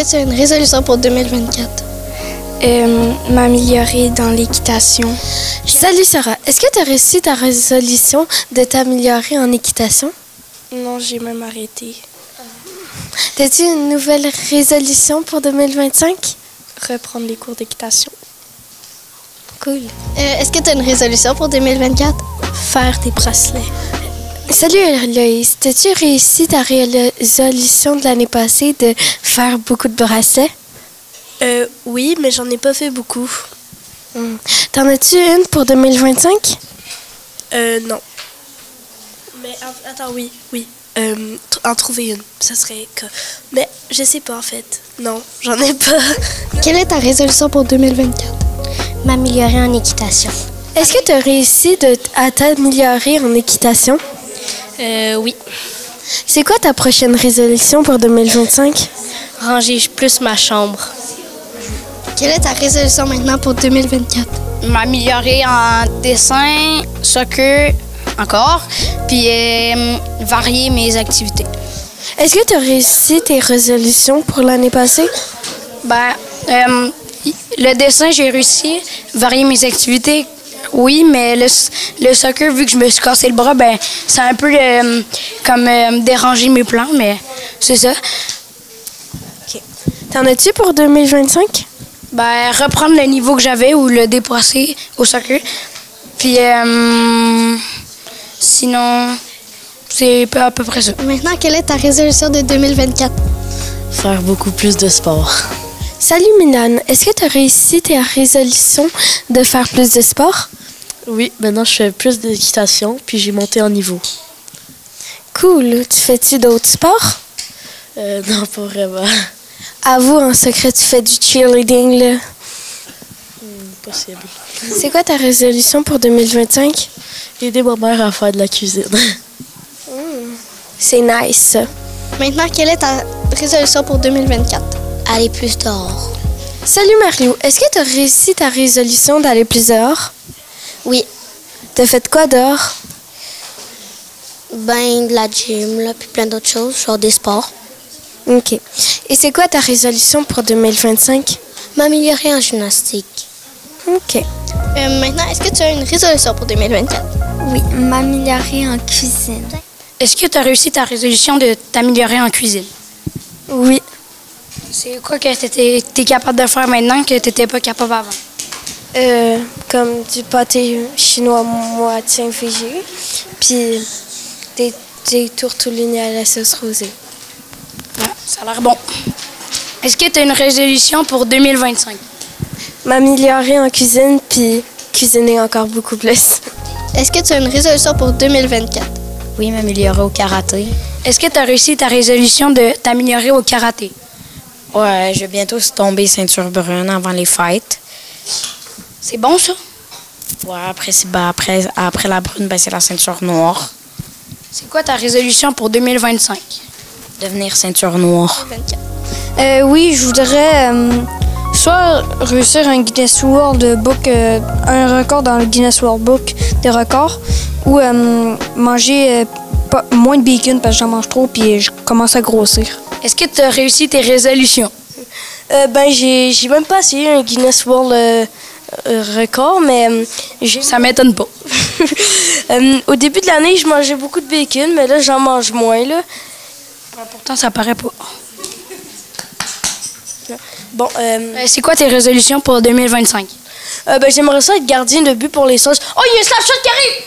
Est-ce que tu as une résolution pour 2024? M'améliorer dans l'équitation. Salut Sarah, est-ce que tu as réussi ta résolution de t'améliorer en équitation? Non, j'ai même arrêté. T'as-tu une nouvelle résolution pour 2025? Reprendre les cours d'équitation. Cool. Est-ce que tu as une résolution pour 2024? Faire des bracelets. Salut Héloïse, as-tu réussi ta résolution de l'année passée de faire beaucoup de bracelets? Oui, mais j'en ai pas fait beaucoup. T'en as-tu une pour 2025? Non. Mais attends, oui. En trouver une, ça serait que... Mais je sais pas en fait. Non, j'en ai pas. Quelle est ta résolution pour 2024? M'améliorer en équitation. Est-ce que tu as réussi à t'améliorer en équitation? Oui. C'est quoi ta prochaine résolution pour 2025? Ranger plus ma chambre. Quelle est ta résolution maintenant pour 2024? M'améliorer en dessin, soccer, encore, puis varier mes activités. Est-ce que tu as réussi tes résolutions pour l'année passée? Le dessin, j'ai réussi. Varier mes activités, oui, mais le soccer, vu que je me suis cassé le bras, ça a un peu dérangé mes plans, mais c'est ça. OK. T'en as-tu pour 2025? Reprendre le niveau que j'avais ou le dépasser au soccer. Puis sinon, c'est à peu près ça. Maintenant, quelle est ta résolution de 2024? Faire beaucoup plus de sport. Salut Milan, est-ce que tu as réussi ta résolution de faire plus de sport? Oui, maintenant je fais plus d'équitation, puis j'ai monté en niveau. Cool. Tu fais-tu d'autres sports? Non, pas vraiment. Avoue, en secret, tu fais du cheerleading, là. Possible. C'est quoi ta résolution pour 2025? Aider ma mère à faire de la cuisine. C'est nice, ça. Maintenant, quelle est ta résolution pour 2024? Aller plus dehors. Salut Mario, est-ce que tu as réussi ta résolution d'aller plus dehors? Oui. T'as fait quoi dehors? De la gym, là, puis plein d'autres choses, genre des sports. OK. Et c'est quoi ta résolution pour 2025? M'améliorer en gymnastique. OK. Maintenant, est-ce que tu as une résolution pour 2024? Oui, m'améliorer en cuisine. Est-ce que tu as réussi ta résolution de t'améliorer en cuisine? Oui. C'est quoi que tu es capable de faire maintenant que tu n'étais pas capable avant? Comme du pâté chinois moitié végé, puis des tourtellini à la sauce rosée. Ah, ça a l'air bon. Est-ce que tu as une résolution pour 2025? M'améliorer en cuisine, puis cuisiner encore beaucoup plus. Est-ce que tu as une résolution pour 2024? Oui, m'améliorer au karaté. Est-ce que tu as réussi ta résolution de t'améliorer au karaté? Ouais, je vais bientôt tomber ceinture brune avant les fêtes. C'est bon, ça? Ouais, après la brune, c'est la ceinture noire. C'est quoi ta résolution pour 2025? Devenir ceinture noire. Oui, je voudrais soit réussir un Guinness World Book, un record dans le Guinness World Book des records ou manger moins de bacon parce que j'en mange trop puis je commence à grossir. Est-ce que tu as réussi tes résolutions? J'ai même pas essayé un Guinness World record, mais ça m'étonne pas. Au début de l'année, je mangeais beaucoup de bacon, mais là, j'en mange moins. Là. Pourtant, ça paraît pas. Bon, c'est quoi tes résolutions pour 2025? J'aimerais ça être gardien de but pour les Saints. Oh, il y a un slapshot qui arrive!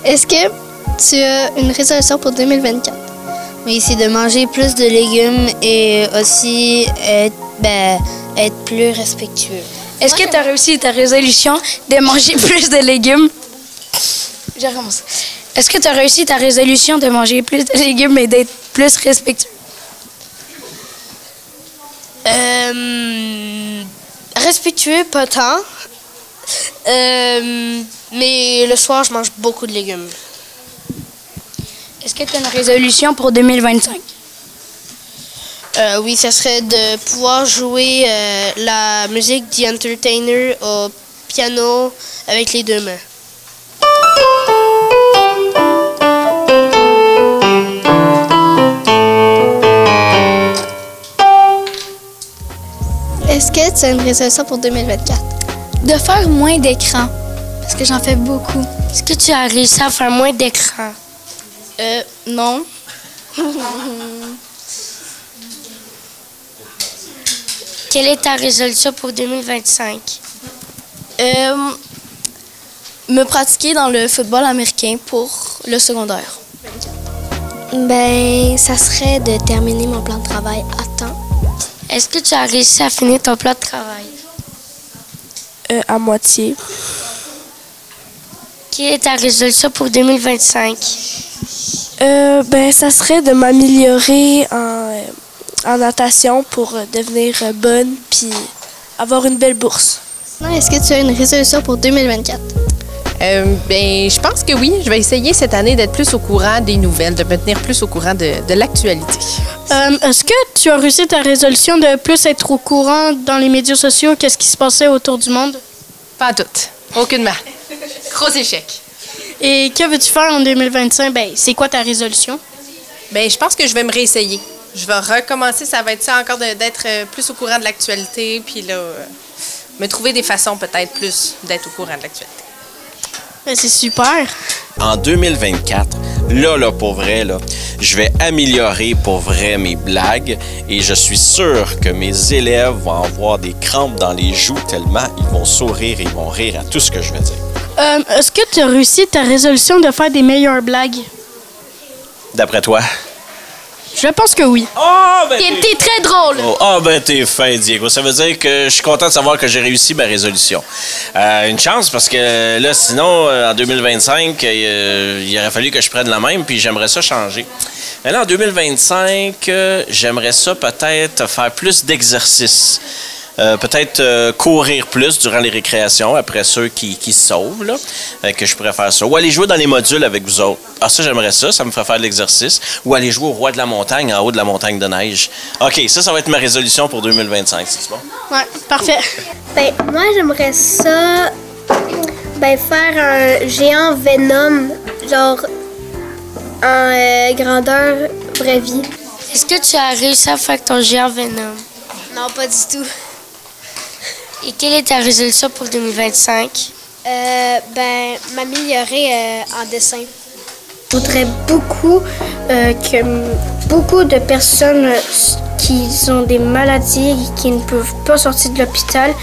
Yeah! Est-ce que tu as une résolution pour 2024? Oui, c'est de manger plus de légumes et aussi être plus respectueux. Est-ce que tu as réussi ta résolution de manger plus de légumes? Je recommence. Est-ce que tu as réussi ta résolution de manger plus de légumes et d'être plus respectueux? Respectueux, pas tant. Mais le soir, je mange beaucoup de légumes. Est-ce que tu as une résolution pour 2025? Oui, ça serait de pouvoir jouer la musique The Entertainer au piano avec les deux mains. Est-ce que tu as une résolution pour 2024? De faire moins d'écran, parce que j'en fais beaucoup. Est-ce que tu as réussi à faire moins d'écran? Non. Quelle est ta résolution pour 2025? Me pratiquer dans le football américain pour le secondaire. Ça serait de terminer mon plan de travail à temps. Est-ce que tu as réussi à finir ton plan de travail? À moitié. Quelle est ta résolution pour 2025? Ça serait de m'améliorer en natation pour devenir bonne puis avoir une belle bourse. Est-ce que tu as une résolution pour 2024? Je pense que oui. Je vais essayer cette année d'être plus au courant des nouvelles, de me tenir plus au courant de l'actualité. Est-ce que tu as réussi ta résolution de plus être au courant dans les médias sociaux? Qu'est-ce qui se passait autour du monde? Pas toutes. Aucunement. Gros échec. Et que veux-tu faire en 2025? C'est quoi ta résolution? Je pense que je vais me réessayer. Je vais recommencer, ça va être ça encore d'être plus au courant de l'actualité, puis là, me trouver des façons peut-être plus d'être au courant de l'actualité. C'est super. En 2024, là, pour vrai, là, je vais améliorer pour vrai mes blagues et je suis sûr que mes élèves vont avoir des crampes dans les joues tellement ils vont sourire et ils vont rire à tout ce que je vais dire. Est-ce que tu as réussi ta résolution de faire des meilleures blagues? D'après toi? Je pense que oui. Oh, t'es très drôle. T'es fin, Diego. Ça veut dire que je suis content de savoir que j'ai réussi ma résolution. Une chance, parce que là, sinon, en 2025, il aurait fallu que je prenne la même, puis j'aimerais ça changer. Mais là, en 2025, j'aimerais ça peut-être faire plus d'exercices. Peut-être courir plus durant les récréations, après ceux qui se sauvent, là, que je pourrais faire ça. Ou aller jouer dans les modules avec vous autres. Ah, ça, j'aimerais ça me ferait faire de l'exercice. Ou aller jouer au Roi de la Montagne, en haut de la montagne de neige. OK, ça va être ma résolution pour 2025, c'est bon? Ouais, parfait. Moi, j'aimerais ça faire un géant Venom, genre en grandeur vraie vie. Est-ce que tu as réussi à faire ton géant Venom? Non, pas du tout. Et quelle est ta résolution pour 2025? M'améliorer en dessin. Je voudrais beaucoup que beaucoup de personnes qui ont des maladies et qui ne peuvent pas sortir de l'hôpital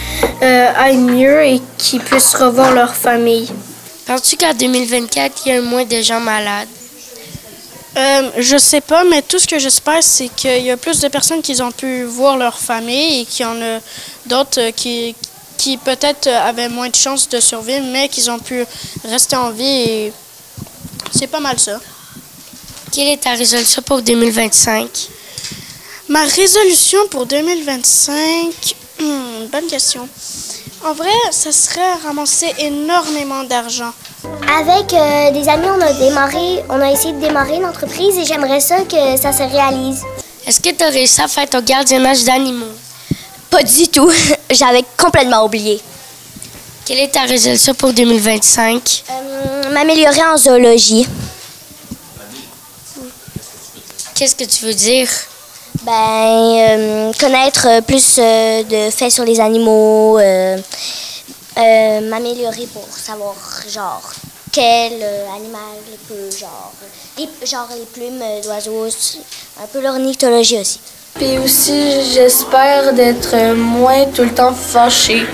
aillent mieux et qui puissent revoir leur famille. Penses-tu qu'en 2024, il y a moins de gens malades? Je sais pas, mais tout ce que j'espère, c'est qu'il y a plus de personnes qui ont pu voir leur famille et qu'il y en a d'autres qui peut-être avaient moins de chances de survivre, mais qui ont pu rester en vie et c'est pas mal ça. Quelle est ta résolution pour 2025? Ma résolution pour 2025, bonne question. En vrai, ça serait ramasser énormément d'argent. Avec des amis, on a essayé de démarrer une entreprise et j'aimerais ça que ça se réalise. Est-ce que tu as réussi à faire ton gardiennage d'animaux? Pas du tout. J'avais complètement oublié. Quelle est ta résolution pour 2025? M'améliorer en zoologie. Qu'est-ce que tu veux dire? Connaître plus de faits sur les animaux, m'améliorer pour savoir, genre, quel animal peut, genre les plumes d'oiseaux, un peu l'ornithologie aussi. Puis aussi, j'espère d'être moins tout le temps fâchée.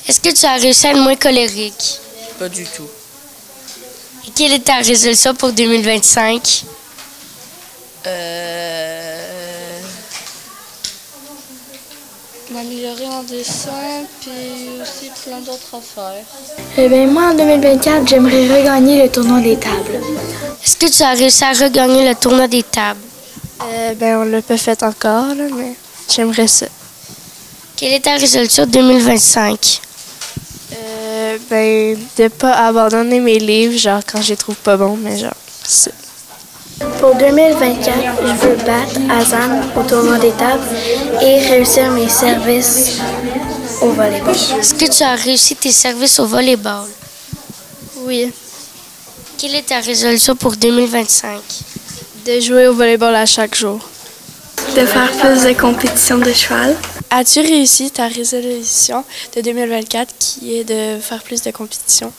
Est-ce que tu as réussi à être moins colérique? Pas du tout. Et quelle est ta résolution pour 2025? M'améliorer en dessin, puis aussi plein d'autres affaires. Moi, en 2024, j'aimerais regagner le tournoi des tables. Est-ce que tu as réussi à regagner le tournoi des tables? On l'a pas fait encore, là, mais j'aimerais ça. Quelle est ta résolution 2025? De pas abandonner mes livres, genre quand je les trouve pas bons, mais genre, ça. Pour 2024, je veux battre Azam au tournoi des tables et réussir mes services au volleyball. Est-ce que tu as réussi tes services au volleyball? Oui. Quelle est ta résolution pour 2025? De jouer au volleyball à chaque jour. De faire plus de compétitions de cheval. As-tu réussi ta résolution de 2024 qui est de faire plus de compétitions?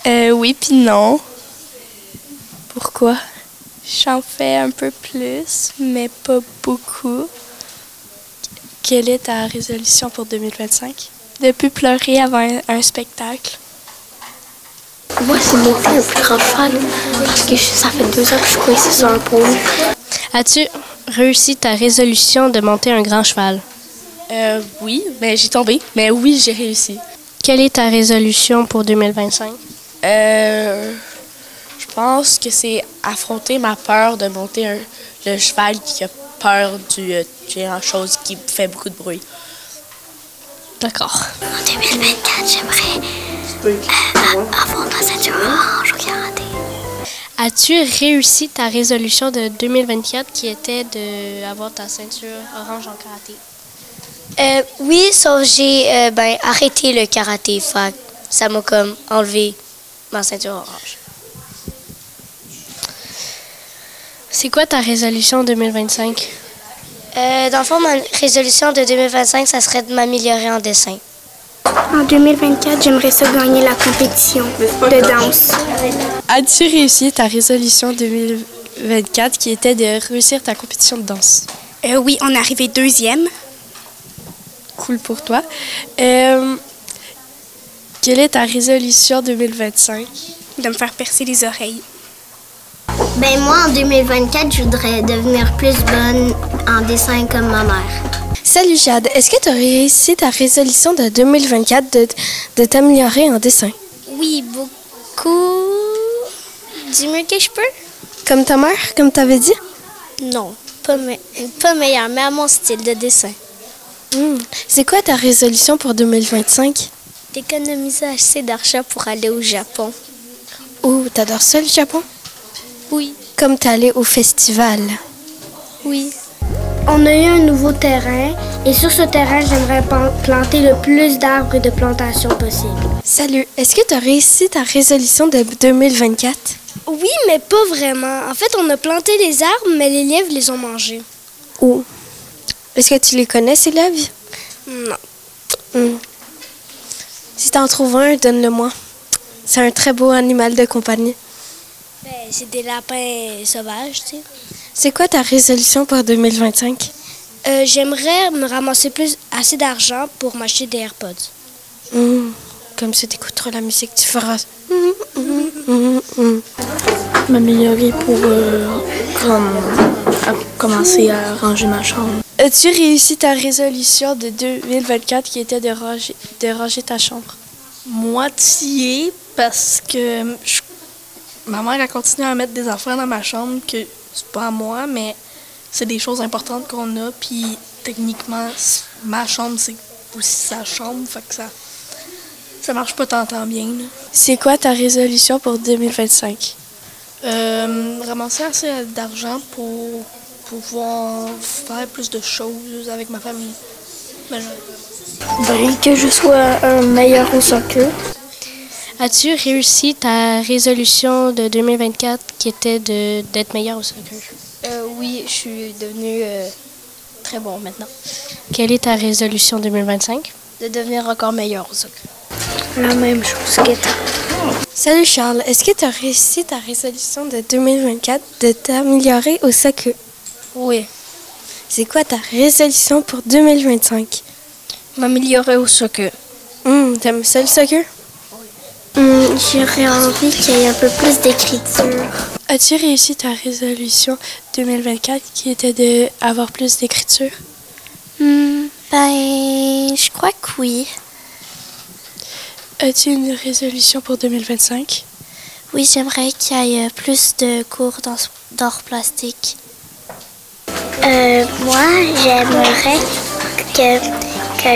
Oui puis non. Pourquoi? J'en fais un peu plus, mais pas beaucoup. Quelle est ta résolution pour 2025? De plus pleurer avant un spectacle. Moi, c'est monter un plus grand cheval parce que ça fait 2 ans que je suis coincée sur un pôle. As-tu réussi ta résolution de monter un grand cheval? Oui, mais j'ai tombé. Mais oui, j'ai réussi. Quelle est ta résolution pour 2025? Je pense que c'est affronter ma peur de monter le cheval qui a peur du géant chose qui fait beaucoup de bruit. D'accord. En 2024, j'aimerais avoir ma ceinture orange au karaté. As-tu réussi ta résolution de 2024 qui était d'avoir ta ceinture orange en karaté? Oui, sauf j'ai arrêté le karaté. Fait ça m'a comme enlevé ma ceinture orange. C'est quoi ta résolution 2025? Dans le fond, ma résolution de 2025, ça serait de m'améliorer en dessin. En 2024, j'aimerais ça gagner la compétition de danse. As-tu réussi ta résolution 2024 qui était de réussir ta compétition de danse? Oui, on est arrivé 2e. Cool pour toi. Quelle est ta résolution 2025? De me faire percer les oreilles. Moi, en 2024, je voudrais devenir plus bonne en dessin comme ma mère. Salut Jade, est-ce que tu as réussi ta résolution de 2024 de t'améliorer en dessin? Oui, beaucoup. Du mieux que je peux? Comme ta mère, comme tu avais dit? Non, pas meilleur, mais à mon style de dessin. C'est quoi ta résolution pour 2025? D'économiser assez d'argent pour aller au Japon. Oh, t'adores ça le Japon? Oui. Comme t'es allé au festival? Oui. On a eu un nouveau terrain et sur ce terrain, j'aimerais planter le plus d'arbres et de plantations possible. Salut, est-ce que tu as réussi ta résolution de 2024? Oui, mais pas vraiment. En fait, on a planté les arbres, mais les lièvres les ont mangés. Oh. Est-ce que tu les connais, ces lièvres? Non. Si t'en trouves un, donne-le-moi. C'est un très beau animal de compagnie. C'est des lapins sauvages, tu sais. C'est quoi ta résolution pour 2025? J'aimerais me ramasser assez d'argent pour m'acheter des AirPods. Comme ça, t'écouteras la musique, tu feras. M'améliorer pour commencer à ranger ma chambre. As-tu réussi ta résolution de 2024 qui était de ranger ta chambre? Moitié, parce que ma mère a continué à mettre des affaires dans ma chambre que c'est pas à moi, mais c'est des choses importantes qu'on a, puis techniquement, ma chambre, c'est aussi sa chambre, fait que ça marche pas tant bien. Là. C'est quoi ta résolution pour 2025? Ramasser assez d'argent pour pouvoir faire plus de choses avec ma famille. Ben, que je sois un meilleur au soccer. As-tu réussi ta résolution de 2024 qui était d'être meilleur au soccer? Oui, je suis devenue très bon maintenant. Quelle est ta résolution 2025? De devenir encore meilleur au soccer. La même chose que toi. Salut Charles, est-ce que tu as réussi ta résolution de 2024 de t'améliorer au soccer? Oui. C'est quoi ta résolution pour 2025? M'améliorer au soccer. T'aimes ça le soccer? J'aurais envie qu'il y ait un peu plus d'écriture. As-tu réussi ta résolution 2024 qui était d'avoir plus d'écriture? Ben, je crois que oui. As-tu une résolution pour 2025? Oui, j'aimerais qu'il y ait plus de cours d'art plastique. Moi, j'aimerais que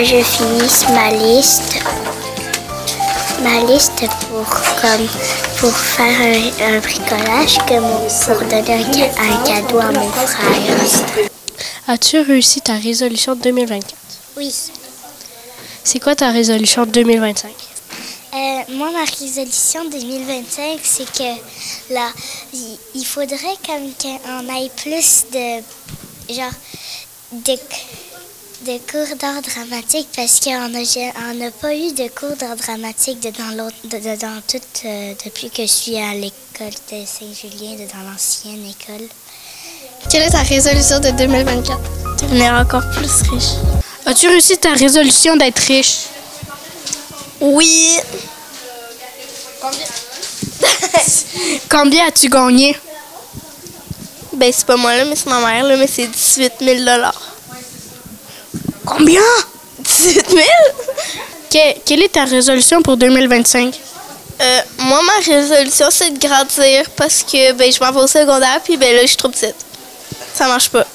je finisse ma liste pour faire un bricolage pour donner un cadeau à mon frère. As-tu réussi ta résolution de 2024? Oui. C'est quoi ta résolution de 2025? Moi, ma résolution 2025, c'est que là, il faudrait qu'on ait plus de cours d'art dramatique parce qu'on n'a pas eu de cours d'art dramatique depuis que je suis à l'école de Saint-Julien, dans l'ancienne école. Quelle est ta résolution de 2024? Devenir encore plus riche. As-tu réussi ta résolution d'être riche? Oui. Combien as-tu gagné? Ben, c'est pas moi, là, mais c'est ma mère, là, mais c'est 18 000 $. Combien? 18 000? Quelle est ta résolution pour 2025? Moi, ma résolution, c'est de grandir parce que ben, je m'en vais au secondaire, puis ben, là, je suis trop petite. Ça marche pas.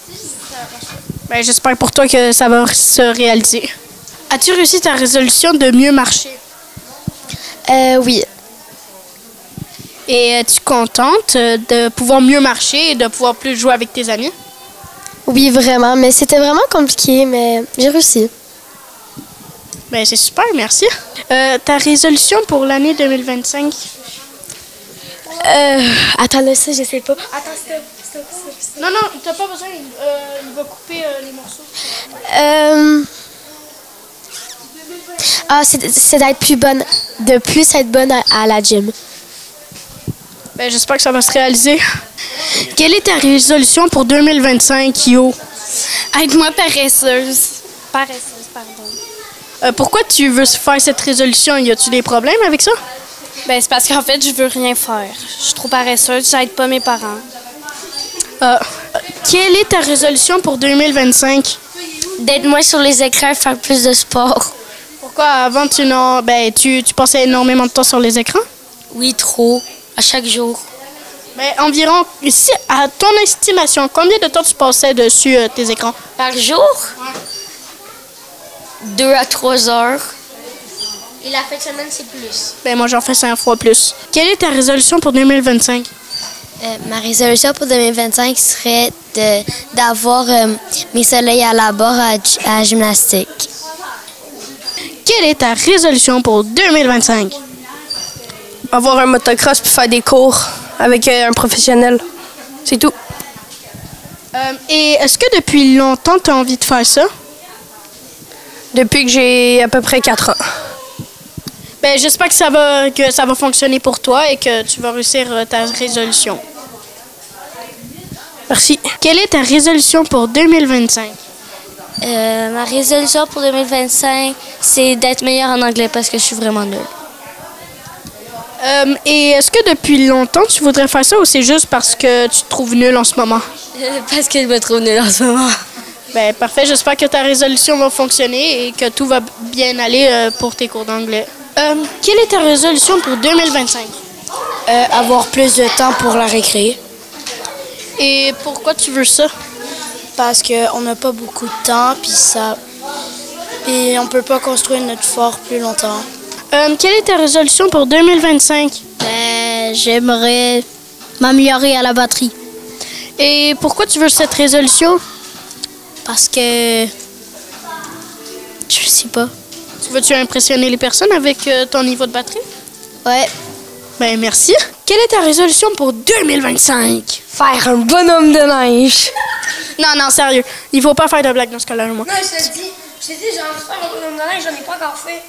Ben, j'espère pour toi que ça va se réaliser. As-tu réussi ta résolution de mieux marcher? Oui. Et es-tu contente de pouvoir mieux marcher et de pouvoir plus jouer avec tes amis? Oui, vraiment, mais c'était vraiment compliqué, mais j'ai réussi. Ben, c'est super, merci. Ta résolution pour l'année 2025? Attends, là, ça, je sais pas. Attends, stop. Non, t'as pas besoin, il va couper les morceaux. C'est d'être plus bonne, de plus être bonne à la gym. Ben, j'espère que ça va se réaliser. Quelle est ta résolution pour 2025, Yo? Être-moi paresseuse. Paresseuse, pardon. Pourquoi tu veux faire cette résolution? Y a-tu des problèmes avec ça? Ben, c'est parce qu'en fait, je veux rien faire. Je suis trop paresseuse, j'aide pas mes parents. Quelle est ta résolution pour 2025? D'être moins sur les écrans et faire plus de sport. Pourquoi avant tu passais énormément de temps sur les écrans? Oui, trop. À chaque jour. Mais environ, à ton estimation, combien de temps tu passais dessus tes écrans? Par jour? Ouais. 2 à 3 heures. Et la fin de semaine, c'est plus. Ben moi, j'en fais 5 fois plus. Quelle est ta résolution pour 2025? Ma résolution pour 2025 serait d'avoir mes soleils à la barre à la gymnastique. Quelle est ta résolution pour 2025? Avoir un motocross puis faire des cours avec un professionnel. C'est tout. Et est-ce que depuis longtemps, tu as envie de faire ça? Depuis que j'ai à peu près 4 ans. Ben, j'espère que ça va fonctionner pour toi et que tu vas réussir ta résolution. Merci. Quelle est ta résolution pour 2025? Ma résolution pour 2025, c'est d'être meilleure en anglais parce que je suis vraiment nulle. Et est-ce que depuis longtemps, tu voudrais faire ça ou c'est juste parce que tu te trouves nulle en ce moment? Parce que je me trouve nulle en ce moment. Ben, parfait. J'espère que ta résolution va fonctionner et que tout va bien aller pour tes cours d'anglais. Quelle est ta résolution pour 2025? Avoir plus de temps pour la récré. Et pourquoi tu veux ça? Parce qu'on n'a pas beaucoup de temps, puis on peut pas construire notre fort plus longtemps. Quelle est ta résolution pour 2025? J'aimerais m'améliorer à la batterie. Et pourquoi tu veux cette résolution? Parce que je j'apprécie pas. Tu veux-tu impressionner les personnes avec ton niveau de batterie? Ouais. Ben, merci. Quelle est ta résolution pour 2025? Faire un bonhomme de neige. Non, sérieux. Il faut pas faire de blagues dans ce cas-là, moi. Non, je t'ai dit, j'ai envie de faire un bonhomme de neige, j'en ai pas encore fait.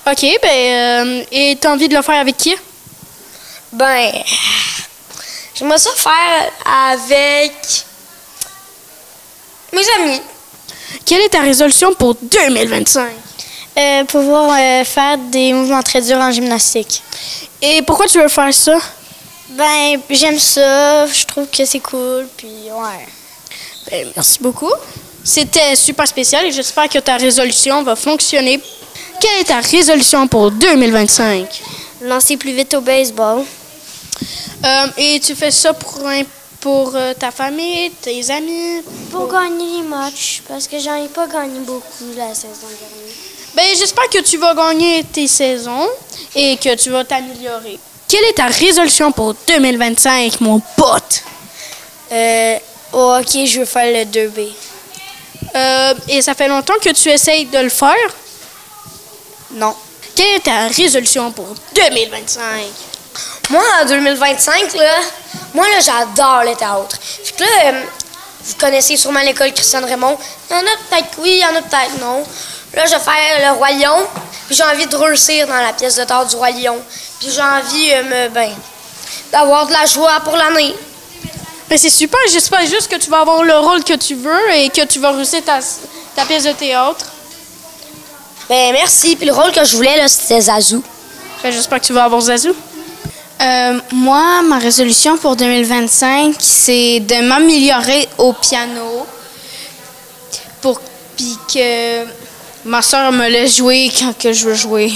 OK, ben, et t'as envie de le faire avec qui? Ben, j'aimerais ça faire avec mes amis. Quelle est ta résolution pour 2025? Pouvoir faire des mouvements très durs en gymnastique. Et pourquoi tu veux faire ça? Ben, j'aime ça, je trouve que c'est cool, puis ouais. Ben, merci beaucoup. C'était super spécial et j'espère que ta résolution va fonctionner. Quelle est ta résolution pour 2025? Lancer plus vite au baseball. Et tu fais ça pour ta famille, tes amis? Pour gagner les matchs, parce que j'en ai pas gagné beaucoup la saison dernière. Ben, j'espère que tu vas gagner tes saisons et que tu vas t'améliorer. Quelle est ta résolution pour 2025, mon pote? Au hockey, je veux faire le 2B. Et ça fait longtemps que tu essayes de le faire? Non. Quelle est ta résolution pour 2025? Moi, en 2025, là, j'adore le théâtre. Fait que là, vous connaissez sûrement l'école Christiane Raymond. Il y en a peut-être que oui, il y en a peut-être non. Là, je vais faire le Roi Lion, puis j'ai envie de réussir dans la pièce de théâtre du Roi Lion. Puis j'ai envie, d'avoir de la joie pour l'année. Ben, c'est super, j'espère juste que tu vas avoir le rôle que tu veux et que tu vas réussir ta pièce de théâtre. Ben merci, puis le rôle que je voulais, là, c'était Zazou. Ben, j'espère que tu vas avoir Zazou. Moi, ma résolution pour 2025, c'est de m'améliorer au piano puis que ma soeur me laisse jouer quand que je veux jouer.